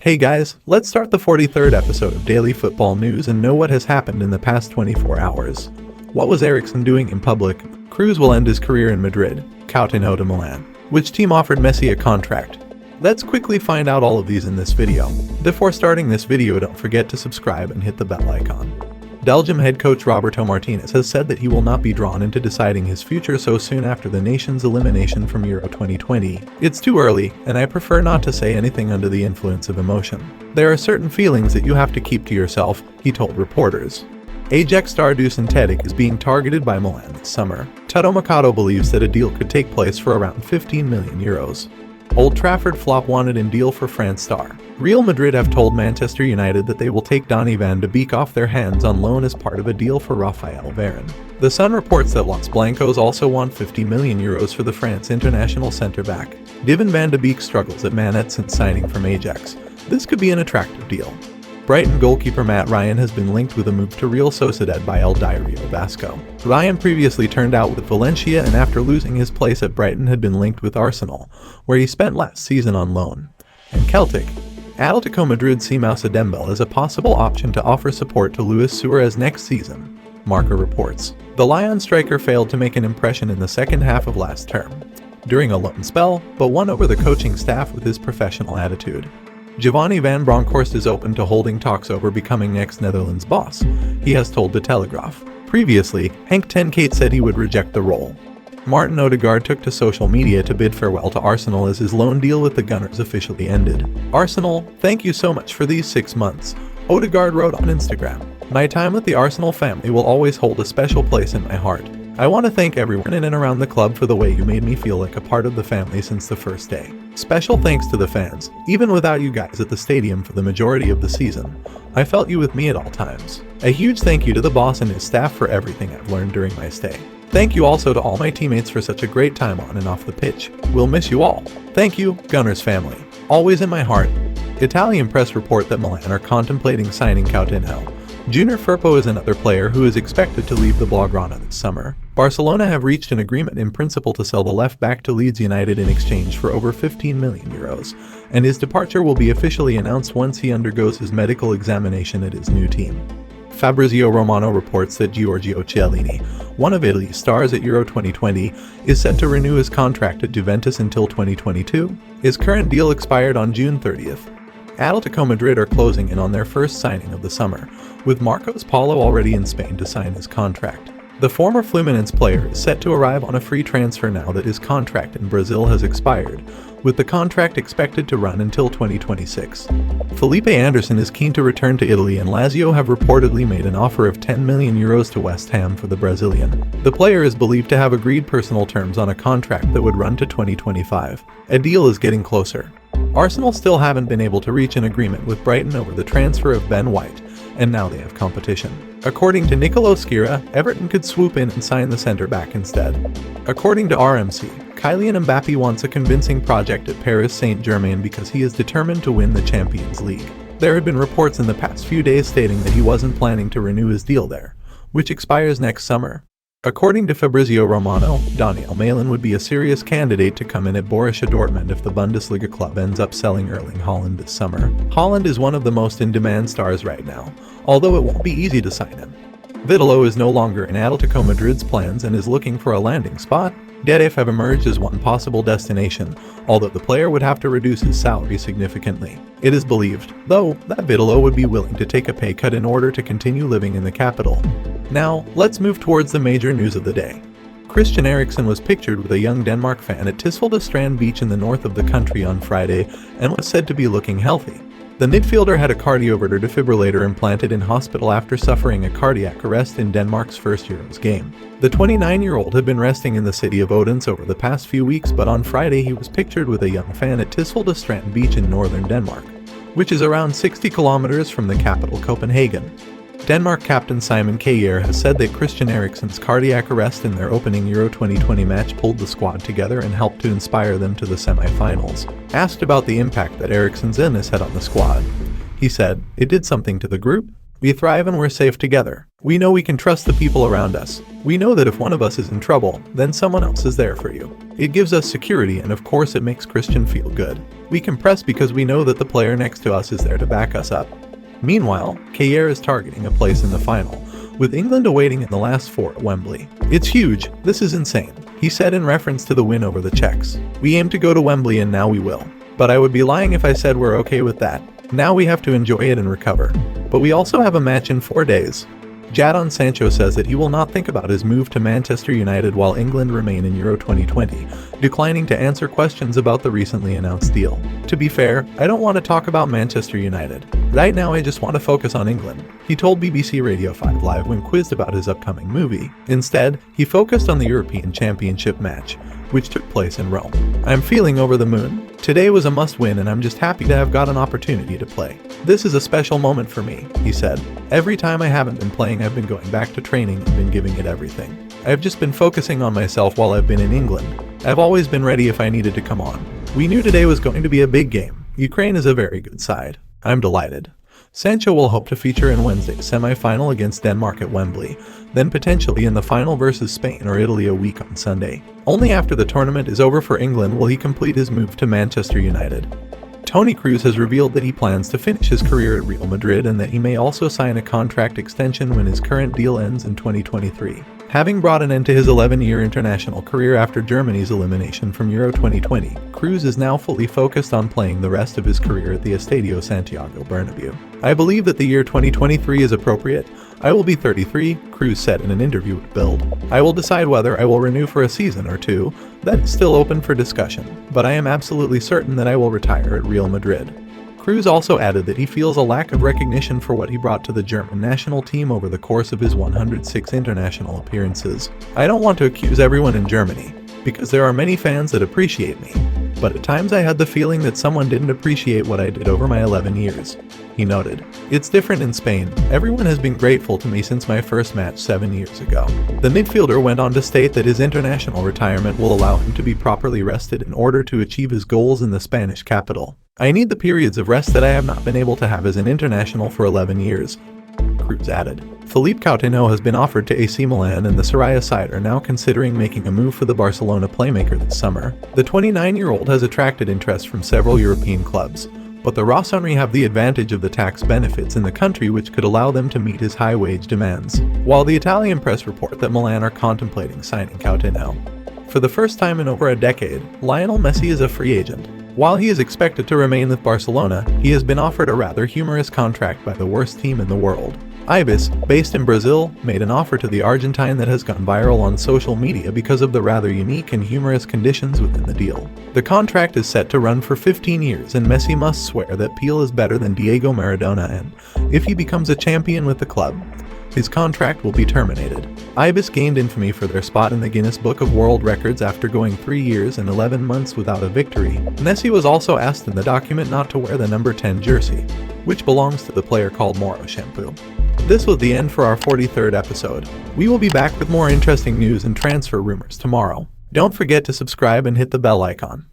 Hey guys, let's start the 43rd episode of Daily Football News and know what has happened in the past 24 hours. What was Eriksen doing in public? Cruz will end his career in Madrid. Coutinho to Milan. Which team offered Messi a contract? Let's quickly find out all of these in this video. Before starting this video, don't forget to subscribe and hit the bell icon. Belgium head coach Roberto Martinez has said that he will not be drawn into deciding his future so soon after the nation's elimination from Euro 2020. It's too early, and I prefer not to say anything under the influence of emotion. There are certain feelings that you have to keep to yourself, he told reporters. Ajax star Dusan Tadic is being targeted by Milan this summer. Tutto Mercato believes that a deal could take place for around 15 million euros. Old Trafford flop wanted in deal for France star. Real Madrid have told Manchester United that they will take Donny van de Beek off their hands on loan as part of a deal for Raphael Varane. The Sun reports that Los Blancos also want 50 million euros for the France international centre-back. Given van de Beek struggles at Manet since signing from Ajax, this could be an attractive deal. Brighton goalkeeper Matt Ryan has been linked with a move to Real Sociedad by El Diario Vasco. Ryan previously turned out with Valencia and after losing his place at Brighton had been linked with Arsenal, where he spent last season on loan. And Celtic. Atletico Madrid see Moussa Dembele as a possible option to offer support to Luis Suarez next season, Marca reports. The Lyon striker failed to make an impression in the second half of last term, during a loan spell, but won over the coaching staff with his professional attitude. Giovanni van Bronckhorst is open to holding talks over becoming next Netherlands boss, he has told The Telegraph. Previously, Henk ten Cate said he would reject the role. Martin Odegaard took to social media to bid farewell to Arsenal as his loan deal with the Gunners officially ended. Arsenal, thank you so much for these 6 months, Odegaard wrote on Instagram. My time with the Arsenal family will always hold a special place in my heart. I want to thank everyone in and around the club for the way you made me feel like a part of the family since the first day. Special thanks to the fans, even without you guys at the stadium for the majority of the season. I felt you with me at all times. A huge thank you to the boss and his staff for everything I've learned during my stay. Thank you also to all my teammates for such a great time on and off the pitch. We'll miss you all. Thank you, Gunners family. Always in my heart. Italian press report that Milan are contemplating signing Coutinho. Junior Firpo is another player who is expected to leave the Blaugrana this summer. Barcelona have reached an agreement in principle to sell the left back to Leeds United in exchange for over 15 million euros, and his departure will be officially announced once he undergoes his medical examination at his new team. Fabrizio Romano reports that Giorgio Chiellini, one of Italy's stars at Euro 2020, is set to renew his contract at Juventus until 2022. His current deal expired on June 30th. Atletico Madrid are closing in on their first signing of the summer, with Marcos Paulo already in Spain to sign his contract. The former Fluminense player is set to arrive on a free transfer now that his contract in Brazil has expired, with the contract expected to run until 2026. Felipe Anderson is keen to return to Italy and Lazio have reportedly made an offer of 10 million euros to West Ham for the Brazilian. The player is believed to have agreed personal terms on a contract that would run to 2025. A deal is getting closer. Arsenal still haven't been able to reach an agreement with Brighton over the transfer of Ben White, and now they have competition. According to Nicolo Schira, Everton could swoop in and sign the centre-back instead. According to RMC, Kylian Mbappé wants a convincing project at Paris Saint-Germain because he is determined to win the Champions League. There had been reports in the past few days stating that he wasn't planning to renew his deal there, which expires next summer. According to Fabrizio Romano, Daniel Malin would be a serious candidate to come in at Borussia Dortmund if the Bundesliga club ends up selling Erling Haaland this summer. Haaland is one of the most in-demand stars right now, although it won't be easy to sign him. Vitolo is no longer in Atletico Madrid's plans and is looking for a landing spot. Getafe have emerged as one possible destination, although the player would have to reduce his salary significantly. It is believed, though, that Vitolo would be willing to take a pay cut in order to continue living in the capital. Now, let's move towards the major news of the day. Christian Eriksen was pictured with a young Denmark fan at Tisvilde Strand Beach in the north of the country on Friday and was said to be looking healthy. The midfielder had a cardioverter defibrillator implanted in hospital after suffering a cardiac arrest in Denmark's first Euros game. The 29-year-old had been resting in the city of Odense over the past few weeks, but on Friday he was pictured with a young fan at Tisvilde Strand Beach in northern Denmark, which is around 60 kilometers from the capital Copenhagen. Denmark captain Simon Kjær has said that Christian Eriksen's cardiac arrest in their opening Euro 2020 match pulled the squad together and helped to inspire them to the semi-finals. Asked about the impact that Eriksen's illness had on the squad, he said, "It did something to the group. We thrive and we're safe together. We know we can trust the people around us. We know that if one of us is in trouble, then someone else is there for you. It gives us security, and of course it makes Christian feel good. We can press because we know that the player next to us is there to back us up. Meanwhile, Kjaer is targeting a place in the final, with England awaiting in the last four at Wembley. It's huge. This is insane, he said in reference to the win over the Czechs. We aim to go to Wembley and now we will. But I would be lying if I said we're okay with that. Now we have to enjoy it and recover. But we also have a match in 4 days. Jadon Sancho says that he will not think about his move to Manchester United while England remain in Euro 2020, declining to answer questions about the recently announced deal. To be fair, I don't want to talk about Manchester United. Right now I just want to focus on England, he told BBC Radio 5 Live when quizzed about his upcoming movie. Instead, he focused on the European Championship match, which took place in Rome. I'm feeling over the moon. Today was a must-win and I'm just happy to have got an opportunity to play. This is a special moment for me, he said. Every time I haven't been playing, I've been going back to training and been giving it everything. I've just been focusing on myself while I've been in England. I've always been ready if I needed to come on. We knew today was going to be a big game. Ukraine is a very good side. I'm delighted. Sancho will hope to feature in Wednesday's semi-final against Denmark at Wembley, then potentially in the final versus Spain or Italy a week on Sunday. Only after the tournament is over for England will he complete his move to Manchester United. Toni Kroos has revealed that he plans to finish his career at Real Madrid and that he may also sign a contract extension when his current deal ends in 2023. Having brought an end to his 11-year international career after Germany's elimination from Euro 2020, Kroos is now fully focused on playing the rest of his career at the Estadio Santiago Bernabeu. I believe that the year 2023 is appropriate. I will be 33, Kroos said in an interview with Bild. I will decide whether I will renew for a season or two. That is still open for discussion, but I am absolutely certain that I will retire at Real Madrid. Kroos also added that he feels a lack of recognition for what he brought to the German national team over the course of his 106 international appearances. I don't want to accuse everyone in Germany, because there are many fans that appreciate me, but at times I had the feeling that someone didn't appreciate what I did over my 11 years, he noted. It's different in Spain. Everyone has been grateful to me since my first match 7 years ago. The midfielder went on to state that his international retirement will allow him to be properly rested in order to achieve his goals in the Spanish capital. I need the periods of rest that I have not been able to have as an international for 11 years, Kroos added. Philippe Coutinho has been offered to AC Milan, and the Soraya side are now considering making a move for the Barcelona playmaker this summer. The 29-year-old has attracted interest from several European clubs, but the Rossoneri have the advantage of the tax benefits in the country which could allow them to meet his high wage demands, while the Italian press report that Milan are contemplating signing Coutinho. For the first time in over a decade, Lionel Messi is a free agent. While he is expected to remain with Barcelona, he has been offered a rather humorous contract by the worst team in the world. Ibis, based in Brazil, made an offer to the Argentine that has gone viral on social media because of the rather unique and humorous conditions within the deal. The contract is set to run for 15 years, and Messi must swear that Pelé is better than Diego Maradona, and if he becomes a champion with the club, his contract will be terminated. Ibis gained infamy for their spot in the Guinness Book of World Records after going 3 years and 11 months without a victory. Messi was also asked in the document not to wear the number 10 jersey, which belongs to the player called Mauro Shampoo. This was the end for our 43rd episode. We will be back with more interesting news and transfer rumors tomorrow. Don't forget to subscribe and hit the bell icon.